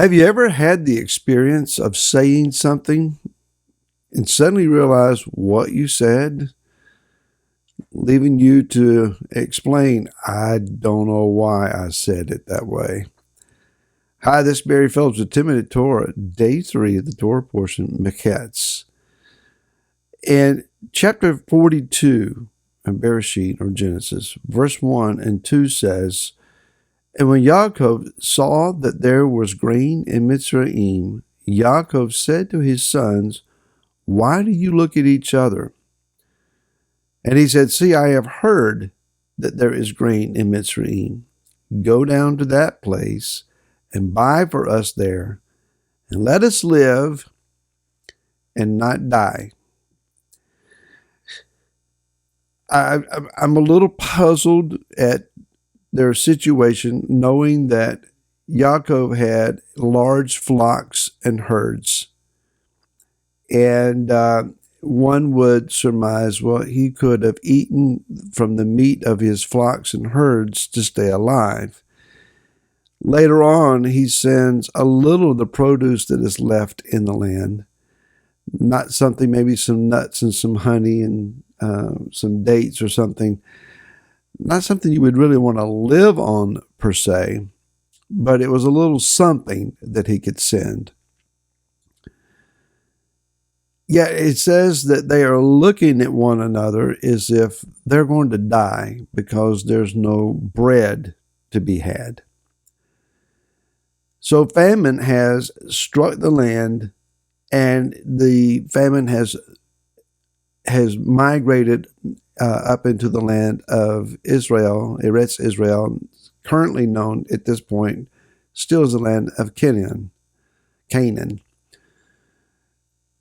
Have you ever had the experience of saying something and suddenly realize what you said, leaving you to explain, I don't know why I said it that way? Hi, this is Barry Phillips with 10 Minute Torah, day 3 of the Torah portion, Miketz. And chapter 42 of Bereshit, or Genesis, verse 1 and 2 says, And when Yaakov saw that there was grain in Mitzrayim, Yaakov said to his sons, Why do you look at each other? And he said, See, I have heard that there is grain in Mitzrayim. Go down to that place and buy for us there, and let us live and not die. I'm a little puzzled at their situation, knowing that Yaakov had large flocks and herds. And one would surmise, well, he could have eaten from the meat of his flocks and herds to stay alive. Later on, he sends a little of the produce that is left in the land, not something, maybe some nuts and some honey and some dates or something, not something you would really want to live on per se, but it was a little something that he could send. Yet it says that they are looking at one another as if they're going to die because there's no bread to be had. So famine has struck the land, and the famine has migrated up into the land of Israel, Eretz Israel, currently known at this point still as the land of Canaan.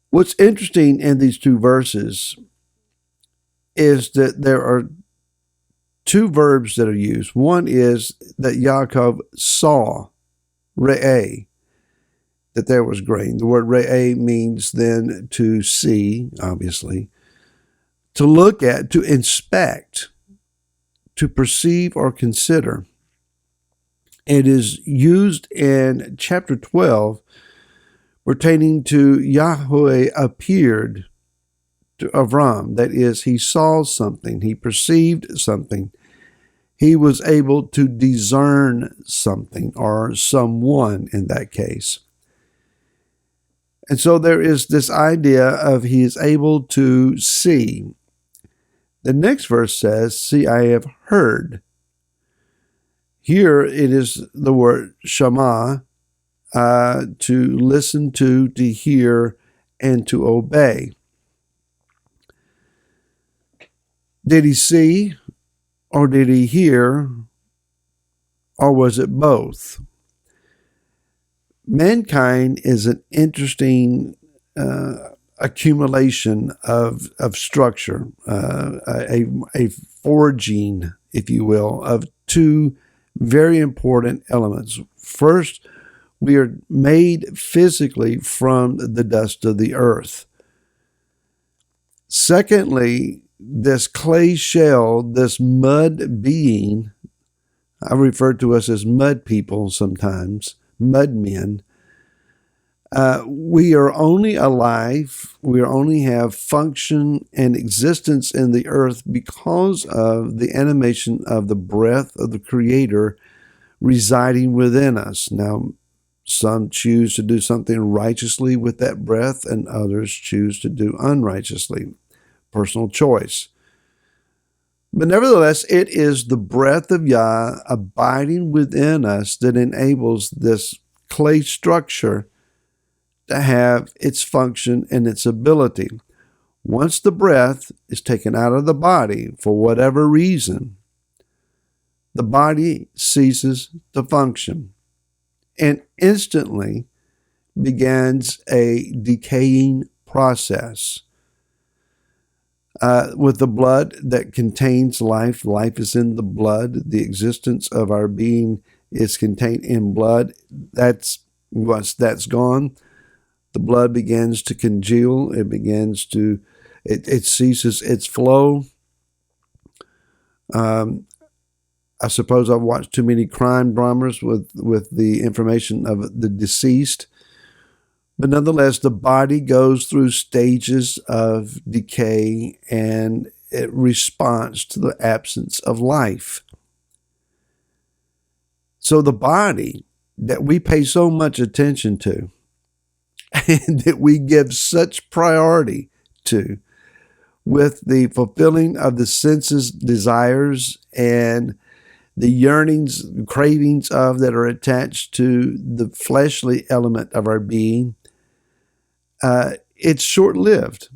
What's interesting in these two verses is that there are two verbs that are used. One is that Yaakov saw, re'eh, that there was grain. The word re'eh means then to see, obviously, to look at, to inspect, to perceive or consider. It is used in chapter 12 pertaining to Yahweh appeared to Avram. That is, he saw something, he perceived something. He was able to discern something, or someone in that case. And so there is this idea of he is able to see. The next verse says, See, I have heard. Here it is the word shama, to listen to hear, and to obey. Did he see, or did he hear, or was it both? Mankind is an interesting accumulation of structure, a forging, if you will, of two very important elements. First, we are made physically from the dust of the earth. Secondly, this clay shell, this mud being, I refer to us as mud people sometimes, mud men. We are only alive, we only have function and existence in the earth because of the animation of the breath of the Creator residing within us. Now, some choose to do something righteously with that breath, and others choose to do unrighteously. Personal choice. But nevertheless, it is the breath of Yah abiding within us that enables this clay structure to have its function and its ability. Once the breath is taken out of the body for whatever reason, the body ceases to function and instantly begins a decaying process. With the blood that contains life, life is in the blood. The existence of our being is contained in blood. Once that's gone, the blood begins to congeal. It ceases its flow. I suppose I've watched too many crime dramas with the information of the deceased. But nonetheless, the body goes through stages of decay and it responds to the absence of life. So the body that we pay so much attention to and that we give such priority to, with the fulfilling of the senses' desires and the yearnings, cravings of that are attached to the fleshly element of our being, it's short-lived.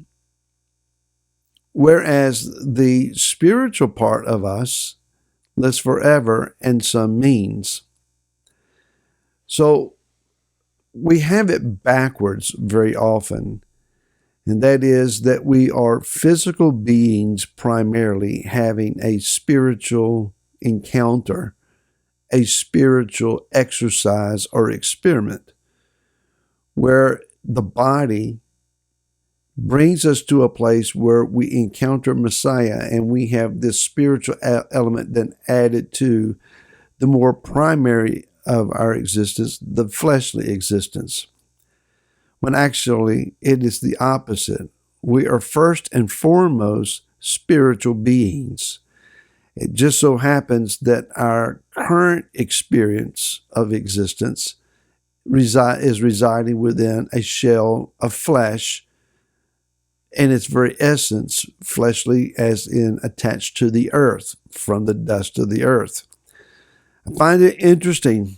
Whereas the spiritual part of us lives forever and some means. So we have it backwards very often, and that is that we are physical beings primarily having a spiritual encounter, a spiritual exercise or experiment, where the body brings us to a place where we encounter Messiah and we have this spiritual element then added to the more primary of our existence, the fleshly existence. When actually it is the opposite. We are first and foremost spiritual beings. It just so happens that our current experience of existence is residing within a shell of flesh, in its very essence, fleshly, as in attached to the earth, from the dust of the earth. I find it interesting,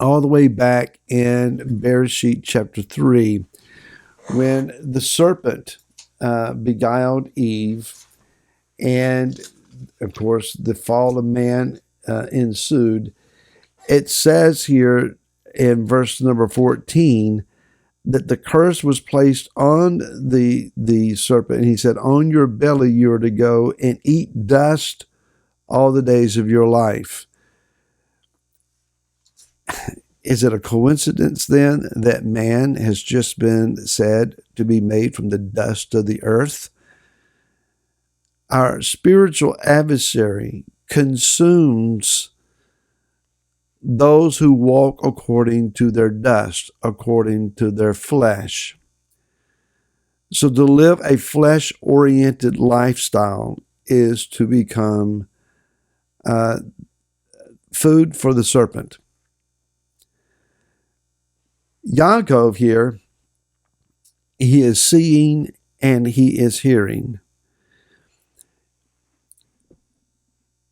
all the way back in Bereshit chapter 3, when the serpent beguiled Eve, and of course the fall of man ensued. It says here in verse number 14, that the curse was placed on the serpent. And he said, on your belly you are to go and eat dust all the days of your life. Is it a coincidence then that man has just been said to be made from the dust of the earth? Our spiritual adversary consumes those who walk according to their dust, according to their flesh. So to live a flesh-oriented lifestyle is to become food for the serpent. Yaakov here, he is seeing and he is hearing.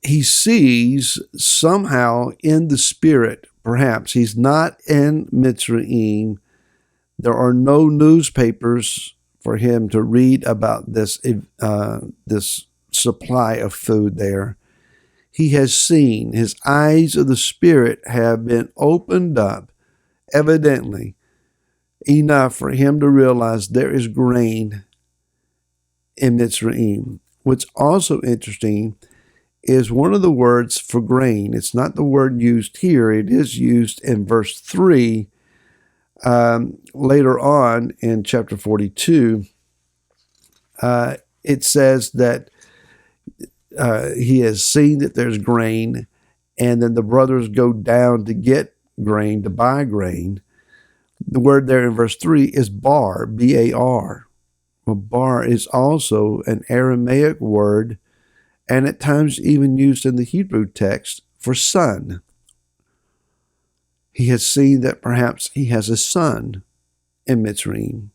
He sees somehow in the spirit, perhaps he's not in Mitzrayim. There are no newspapers for him to read about this supply of food there. He has seen, his eyes of the spirit have been opened up, evidently, enough for him to realize there is grain in Mitzrayim. What's also interesting is one of the words for grain. It's not the word used here. It is used in verse 3 later on in chapter 42. It says that he has seen that there's grain, and then the brothers go down to get grain, to buy grain. The word there in verse 3 is bar, B-A-R. Well, bar is also an Aramaic word, and at times even used in the Hebrew text for son. He has seen that perhaps he has a son in Mitzrayim.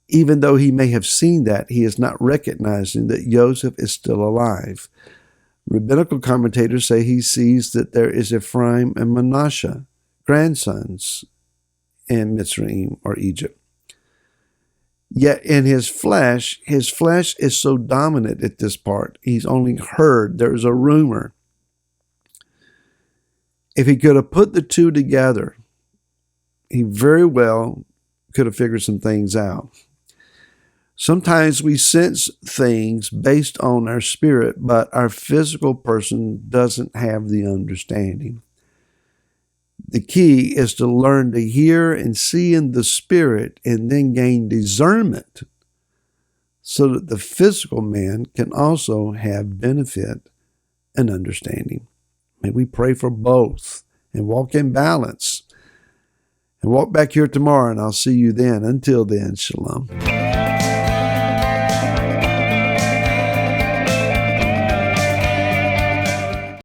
Even though he may have seen that, he is not recognizing that Joseph is still alive. Rabbinical commentators say he sees that there is Ephraim and Manasseh, grandsons, in Mitzrayim or Egypt. Yet in his flesh is so dominant at this part. He's only heard. There's a rumor. If he could have put the two together, he very well could have figured some things out. Sometimes we sense things based on our spirit, but our physical person doesn't have the understanding. The key is to learn to hear and see in the spirit and then gain discernment so that the physical man can also have benefit and understanding. May we pray for both and walk in balance. And walk back here tomorrow, and I'll see you then. Until then, shalom.